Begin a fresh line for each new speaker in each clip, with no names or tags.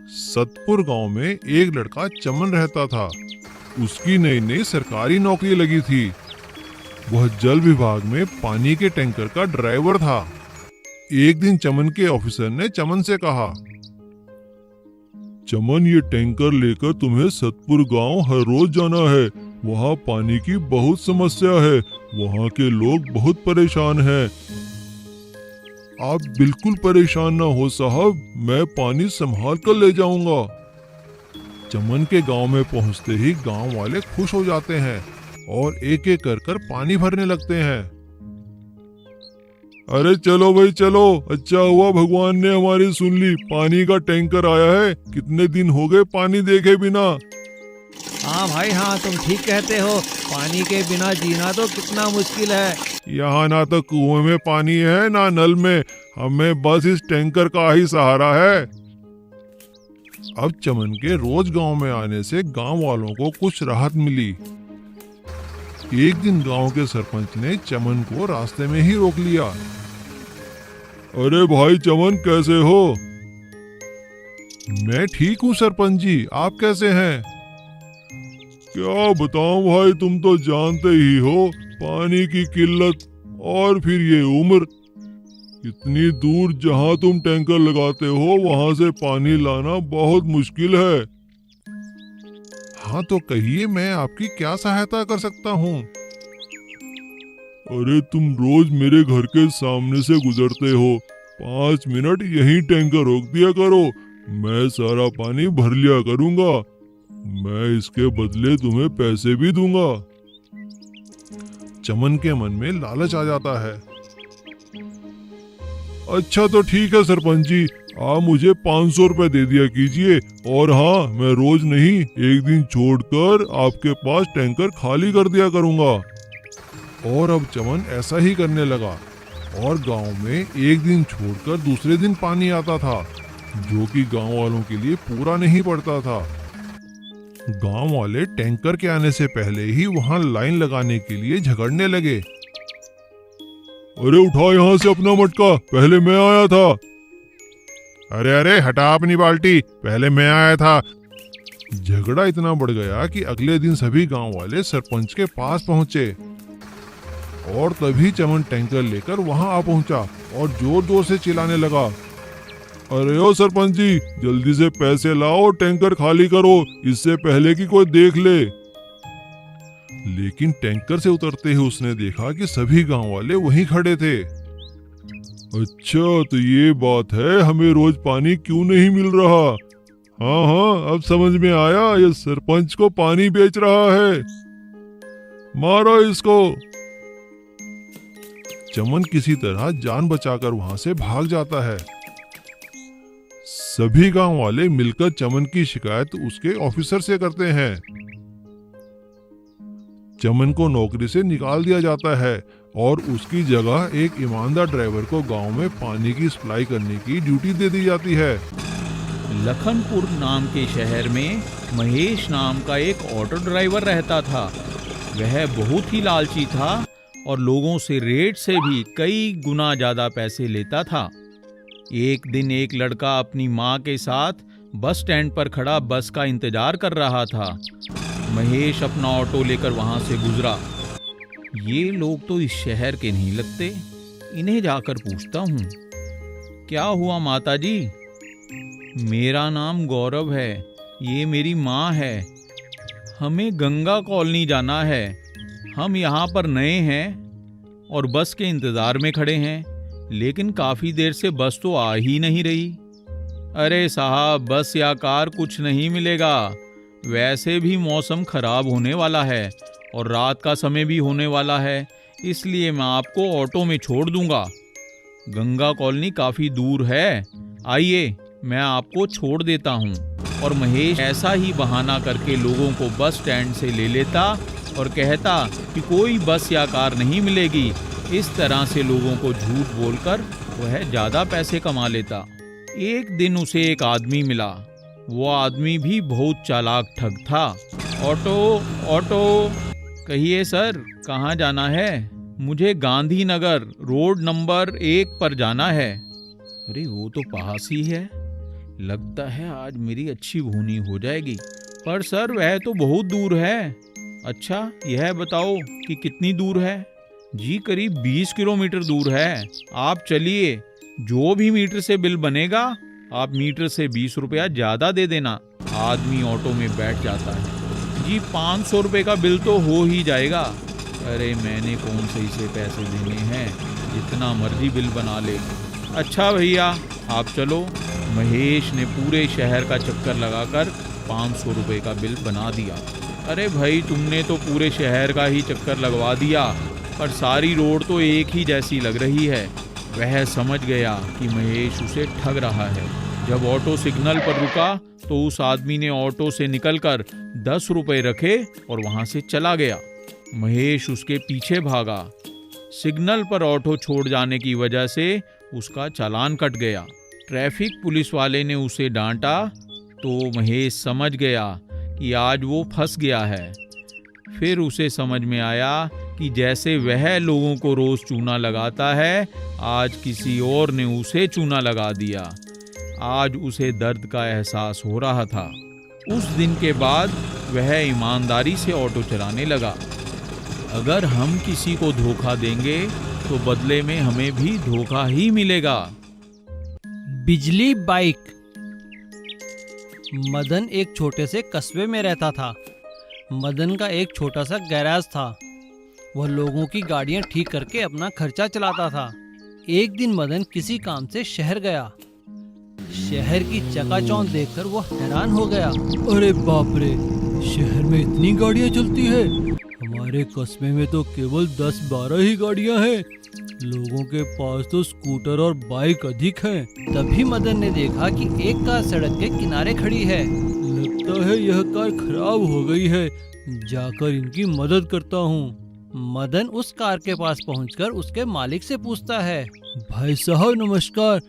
सतपुर गांव में एक लड़का चमन रहता था। उसकी नई नई सरकारी नौकरी लगी थी। वह जल विभाग में पानी के टैंकर का ड्राइवर था। एक दिन चमन के ऑफिसर ने चमन से कहा, चमन, ये टैंकर लेकर तुम्हें सतपुर गांव हर रोज जाना है। वहाँ पानी की बहुत समस्या है। वहाँ के लोग बहुत परेशान हैं। आप बिल्कुल परेशान ना हो साहब, मैं पानी संभाल कर ले जाऊंगा। चमन के गांव में पहुंचते ही गांव वाले खुश हो जाते हैं और एक एक कर पानी भरने लगते हैं। अरे चलो भाई चलो, अच्छा हुआ भगवान ने हमारी सुन ली। पानी का टैंकर आया है। कितने दिन हो गए पानी देखे बिना।
हाँ भाई हाँ, तुम ठीक कहते हो। पानी के बिना जीना तो कितना मुश्किल है।
यहाँ ना तो कुएं में पानी है ना नल में। हमें बस इस टैंकर का ही सहारा है। अब चमन के रोज गांव में आने से गांव वालों को कुछ राहत मिली। एक दिन गांव के सरपंच ने चमन को रास्ते में ही रोक लिया। अरे भाई चमन, कैसे हो? मैं ठीक हूँ सरपंच जी, आप कैसे हैं? क्या बताऊं भाई, तुम तो जानते ही हो, पानी की किल्लत और फिर ये उम्र। इतनी दूर जहां तुम टैंकर लगाते हो वहां से पानी लाना बहुत मुश्किल है। हाँ तो कहिए, मैं आपकी क्या सहायता कर सकता हूँ? अरे तुम रोज मेरे घर के सामने से गुजरते हो। 5 मिनट यहीं टैंकर रोक दिया करो, मैं सारा पानी भर लिया करूंगा। मैं इसके बदले तुम्हें पैसे भी दूंगा। चमन के मन में लालच आ जाता है। अच्छा तो ठीक है सरपंच जी, आप मुझे 500 रुपए दे दिया कीजिए। और हाँ, मैं रोज नहीं, एक दिन छोड़कर आपके पास टैंकर खाली कर दिया करूंगा। और अब चमन ऐसा ही करने लगा और गांव में एक दिन छोड़कर दूसरे दिन पानी आता था, जो कि गांव वालों के लिए पूरा नहीं पड़ता था। गांव वाले टैंकर के आने से पहले ही वहां लाइन लगाने के लिए झगड़ने लगे। अरे उठाओ यहाँ से अपना मटका, पहले मैं आया था। अरे अरे हटा अपनी बाल्टी, पहले मैं आया था। झगड़ा इतना बढ़ गया कि अगले दिन सभी गांव वाले सरपंच के पास पहुंचे और तभी चमन टैंकर लेकर वहां आ पहुंचा और जोर जोर से चिल्लाने लगा, अरे ओ सरपंच जी, जल्दी से पैसे लाओ, टैंकर खाली करो, इससे पहले कि कोई देख ले। लेकिन टैंकर से उतरते ही उसने देखा कि सभी गांव वाले वहीं खड़े थे। अच्छा तो ये बात है, हमें रोज पानी क्यों नहीं मिल रहा। हाँ हाँ, अब समझ में आया, ये सरपंच को पानी बेच रहा है। मारो इसको। चमन किसी तरह जान बचाकर वहां से भाग जाता है। सभी गांव वाले मिलकर चमन की शिकायत उसके ऑफिसर से करते हैं। चमन को नौकरी से निकाल दिया जाता है और उसकी जगह एक ईमानदार ड्राइवर को गांव में पानी की सप्लाई करने की ड्यूटी दे दी जाती है।
लखनपुर नाम के शहर में महेश नाम का एक ऑटो ड्राइवर रहता था। वह बहुत ही लालची था और लोगों से रेट से भी कई गुना ज्यादा पैसे लेता था। एक दिन एक लड़का अपनी माँ के साथ बस स्टैंड पर खड़ा बस का इंतजार कर रहा था। महेश अपना ऑटो लेकर वहां से गुजरा। ये लोग तो इस शहर के नहीं लगते, इन्हें जाकर पूछता हूँ। क्या हुआ माताजी? मेरा नाम गौरव है, ये मेरी माँ है। हमें गंगा कॉलोनी जाना है। हम यहाँ पर नए हैं और बस के इंतजार में खड़े हैं, लेकिन काफी देर से बस तो आ ही नहीं रही। अरे साहब, बस या कार कुछ नहीं मिलेगा। वैसे भी मौसम खराब होने वाला है और रात का समय भी होने वाला है, इसलिए मैं आपको ऑटो में छोड़ दूंगा। गंगा कॉलोनी काफी दूर है, आइए मैं आपको छोड़ देता हूँ। और महेश ऐसा ही बहाना करके लोगों को बस स्टैंड से ले लेता और कहता कि कोई बस या कार नहीं मिलेगी। इस तरह से लोगों को झूठ बोलकर वह ज्यादा पैसे कमा लेता। एक दिन उसे एक आदमी मिला। वो आदमी भी बहुत चालाक ठग था। ऑटो ऑटो, कहिए सर, कहाँ जाना है? मुझे गांधीनगर रोड नंबर 1 पर जाना है। अरे वो तो पास ही है, लगता है आज मेरी अच्छी भूनी हो जाएगी। पर सर वह तो बहुत दूर है। अच्छा यह बताओ कि कितनी दूर है? जी करीब 20 किलोमीटर दूर है। आप चलिए, जो भी मीटर से बिल बनेगा आप मीटर से 20 रुपया ज्यादा दे देना। आदमी ऑटो में बैठ जाता है। जी 500 रुपये का बिल तो हो ही जाएगा। अरे मैंने कौन से इसे पैसे देने हैं, जितना मर्जी बिल बना ले। अच्छा भैया आप चलो। महेश ने पूरे शहर का चक्कर लगाकर 500 रुपये का बिल बना दिया। अरे भाई तुमने तो पूरे शहर का ही चक्कर लगवा दिया, पर सारी रोड तो एक ही जैसी लग रही है। वह समझ गया कि महेश उसे ठग रहा है। जब ऑटो सिग्नल पर रुका तो उस आदमी ने ऑटो से निकलकर 10 रुपये रखे और वहां से चला गया। महेश उसके पीछे भागा। सिग्नल पर ऑटो छोड़ जाने की वजह से उसका चालान कट गया। ट्रैफिक पुलिस वाले ने उसे डांटा तो महेश समझ गया कि आज वो फंस गया है। फिर उसे समझ में आया कि जैसे वह लोगों को रोज चूना लगाता है, आज किसी और ने उसे चूना लगा दिया। आज उसे दर्द का एहसास हो रहा था। उस दिन के बाद वह ईमानदारी से ऑटो चलाने लगा। अगर हम किसी को धोखा देंगे तो बदले में हमें भी धोखा ही मिलेगा।
बिजली बाइक। मदन एक छोटे से कस्बे में रहता था। मदन का एक छोटा सा गैराज था। वह लोगों की गाड़ियां ठीक करके अपना खर्चा चलाता था। एक दिन मदन किसी काम से शहर गया। शहर की चकाचौंध देखकर वो हैरान हो गया। अरे बाप रे, शहर में इतनी गाड़ियां चलती है। हमारे कस्बे में तो केवल 10-12 ही गाड़ियां हैं। लोगों के पास तो स्कूटर और बाइक अधिक हैं। तभी मदन ने देखा कि एक कार सड़क के किनारे खड़ी है। लगता है यह कार खराब हो गई है, जाकर इनकी मदद करता हूँ। मदन उस कार के पास पहुंचकर उसके मालिक से पूछता है, भाई साहब नमस्कार,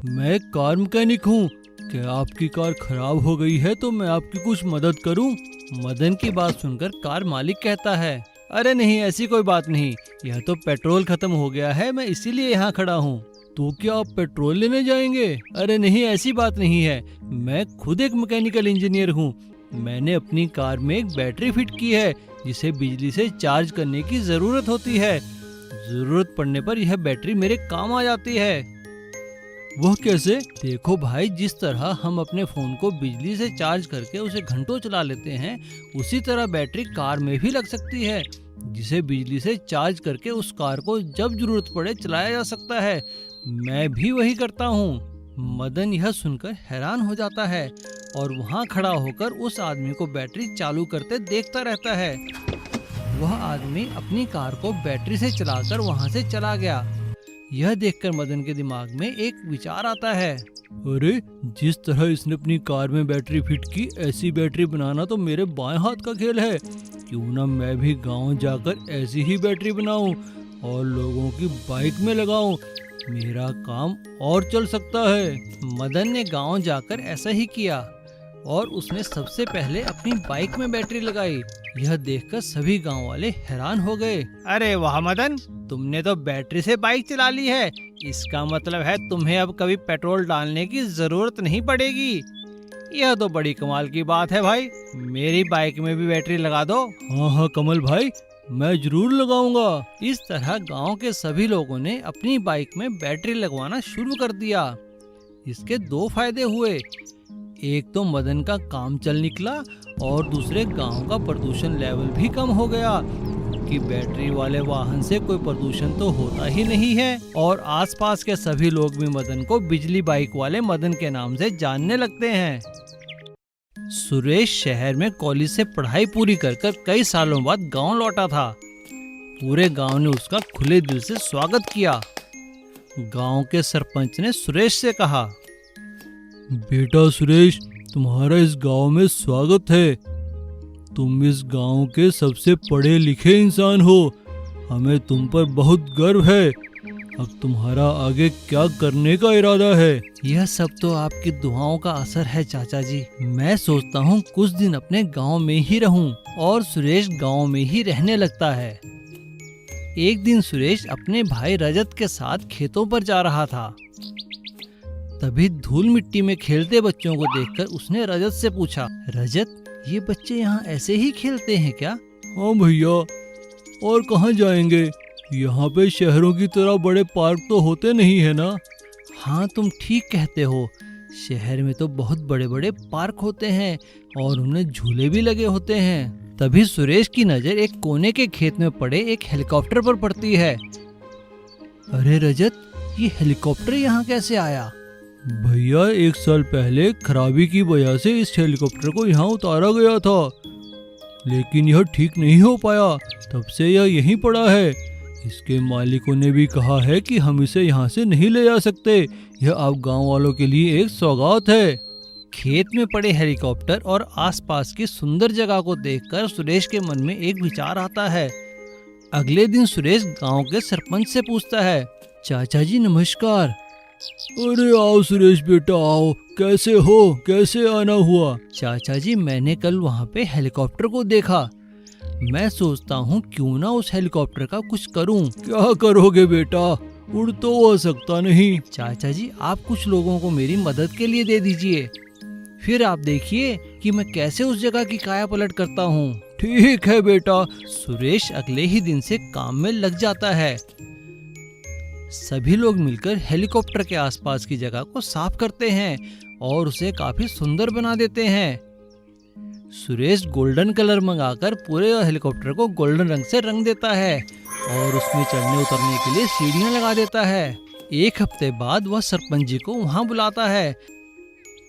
मैं एक कार मैकेनिक हूँ। क्या आपकी कार खराब हो गई है तो मैं आपकी कुछ मदद करूँ? मदन की बात सुनकर कार मालिक कहता है, अरे नहीं ऐसी कोई बात नहीं, यह तो पेट्रोल खत्म हो गया है, मैं इसीलिए यहाँ खड़ा हूँ। तो क्या आप पेट्रोल लेने जाएंगे? अरे नहीं ऐसी बात नहीं है, मैं खुद एक मैकेनिकल इंजीनियर हूँ। मैंने अपनी कार में एक बैटरी फिट की है जिसे बिजली से चार्ज करने की जरूरत होती है। जरूरत पड़ने पर यह बैटरी मेरे काम आ जाती है। वह कैसे? देखो भाई, जिस तरह हम अपने फोन को बिजली से चार्ज करके उसे घंटों चला लेते हैं, उसी तरह बैटरी कार में भी लग सकती है, जिसे बिजली से चार्ज करके उस कार को जब जरूरत पड़े चलाया जा सकता है। मैं भी वही करता हूँ। मदन यह सुनकर हैरान हो जाता है और वहाँ खड़ा होकर उस आदमी को बैटरी चालू करते देखता रहता है। वह आदमी अपनी कार को बैटरी से चलाकर वहाँ से चला गया। यह देखकर मदन के दिमाग में एक विचार आता है, अरे जिस तरह इसने अपनी कार में बैटरी फिट की, ऐसी बैटरी बनाना तो मेरे बाएं हाथ का खेल है। क्यों ना मैं भी गांव जाकर ऐसी ही बैटरी बनाऊं और लोगों की बाइक में लगाऊं, मेरा काम और चल सकता है। मदन ने गांव जाकर ऐसा ही किया और उसने सबसे पहले अपनी बाइक में बैटरी लगाई। यह देखकर सभी गांव वाले हैरान हो गए। अरे वाह मदन, तुमने तो बैटरी से बाइक चला ली है। इसका मतलब है तुम्हें अब कभी पेट्रोल डालने की जरूरत नहीं पड़ेगी। यह तो बड़ी कमाल की बात है भाई, मेरी बाइक में भी बैटरी लगा दो। हाँ हाँ कमल भाई, मैं जरूर लगाऊंगा। इस तरह गांव के सभी लोगों ने अपनी बाइक में बैटरी लगवाना शुरू कर दिया। इसके दो फायदे हुए, एक तो मदन का काम चल निकला और दूसरे गांव का प्रदूषण लेवल भी कम हो गया, कि बैटरी वाले वाहन से कोई प्रदूषण तो होता ही नहीं है। और आसपास के सभी लोग भी मदन को बिजली बाइक वाले मदन के नाम से जानने लगते हैं। सुरेश शहर में कॉलेज से पढ़ाई पूरी कर कई सालों बाद गांव लौटा था। पूरे गांव ने उसका खुले दिल से स्वागत किया। गांव के सरपंच ने सुरेश से कहा, बेटा सुरेश, तुम्हारा इस गांव में स्वागत है। तुम इस गांव के सबसे पढ़े लिखे इंसान हो। हमें तुम पर बहुत गर्व है। अब तुम्हारा आगे क्या करने का इरादा है? यह सब तो आपकी दुआओं का असर है चाचा जी। मैं सोचता हूँ कुछ दिन अपने गांव में ही रहूं। और सुरेश गांव में ही रहने लगता है। एक दिन सुरेश अपने भाई रजत के साथ खेतों पर जा रहा था। तभी धूल मिट्टी में खेलते बच्चों को देखकर उसने रजत से पूछा, रजत, ये बच्चे यहाँ ऐसे ही खेलते हैं क्या? हाँ भैया, और कहाँ जाएंगे? यहाँ पे शहरों की तरह बड़े पार्क तो होते नहीं है ना? हाँ, तुम ठीक कहते हो। शहर में तो बहुत बड़े बड़े पार्क होते हैं और उनमें झूले भी लगे होते हैं। तभी सुरेश की नजर एक कोने के खेत में पड़े एक हेलीकॉप्टर पर पड़ती है। अरे रजत, ये हेलीकॉप्टर यहाँ कैसे आया? भैया, 1 साल पहले खराबी की वजह से इस हेलीकॉप्टर को यहाँ उतारा गया था, लेकिन यह ठीक नहीं हो पाया, तब से यह यहीं पड़ा है। इसके मालिकों ने भी कहा है कि हम इसे यहाँ से नहीं ले जा सकते। यह आप गांव वालों के लिए एक सौगात है। खेत में पड़े हेलीकॉप्टर और आसपास की सुंदर जगह को देखकर सुरेश के मन में एक विचार आता है। अगले दिन सुरेश गांव के सरपंच से पूछता है, चाचा जी नमस्कार। अरे आओ सुरेश बेटा आओ, कैसे हो, कैसे आना हुआ? चाचा जी, मैंने कल वहाँ पे हेलीकॉप्टर को देखा। मैं सोचता हूँ क्यों ना उस हेलीकॉप्टर का कुछ करूँ। क्या करोगे बेटा, उड़ तो हो सकता नहीं। चाचा जी, आप कुछ लोगों को मेरी मदद के लिए दे दीजिए, फिर आप देखिए कि मैं कैसे उस जगह की काया पलट करता हूँ। ठीक है बेटा। सुरेश अगले ही दिन से काम में लग जाता है। सभी लोग मिलकर हेलीकॉप्टर के आसपास की जगह को साफ करते हैं और उसे काफी सुंदर बना देते हैं। सुरेश गोल्डन कलर मंगाकर पूरे हेलीकॉप्टर को गोल्डन रंग से रंग देता है और उसमें चढ़ने उतरने के लिए सीढ़ियां लगा देता है। 1 हफ्ते बाद वह सरपंच जी को वहां बुलाता है।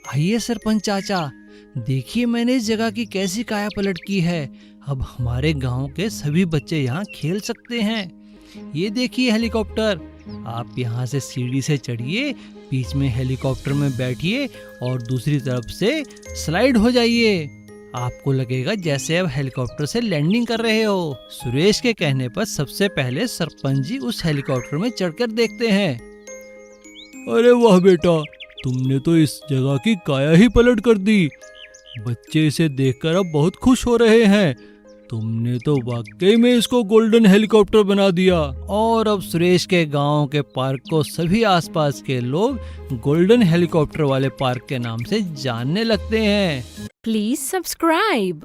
आइए सरपंच चाचा, देखिए मैंने इस जगह की कैसी काया पलट की है। अब हमारे गांव के सभी बच्चे यहाँ खेल सकते हैं। ये देखिए हेलीकॉप्टर, आप यहाँ से सीढ़ी से चढ़िए, बीच में हेलीकॉप्टर में बैठिए और दूसरी तरफ से स्लाइड हो जाइए। आपको लगेगा जैसे अब हेलीकॉप्टर से लैंडिंग कर रहे हो। सुरेश के कहने पर सबसे पहले सरपंच जी उस हेलीकॉप्टर में चढ़कर देखते हैं। अरे वाह बेटा, तुमने तो इस जगह की काया ही पलट कर दी। बच्चे इसे देखकर अब बहुत खुश हो रहे हैं। तुमने तो वाकई में इसको गोल्डन हेलीकॉप्टर बना दिया। और अब सुरेश के गांव के पार्क को सभी आसपास के लोग गोल्डन हेलीकॉप्टर वाले पार्क के नाम से जानने लगते हैं।
Please subscribe.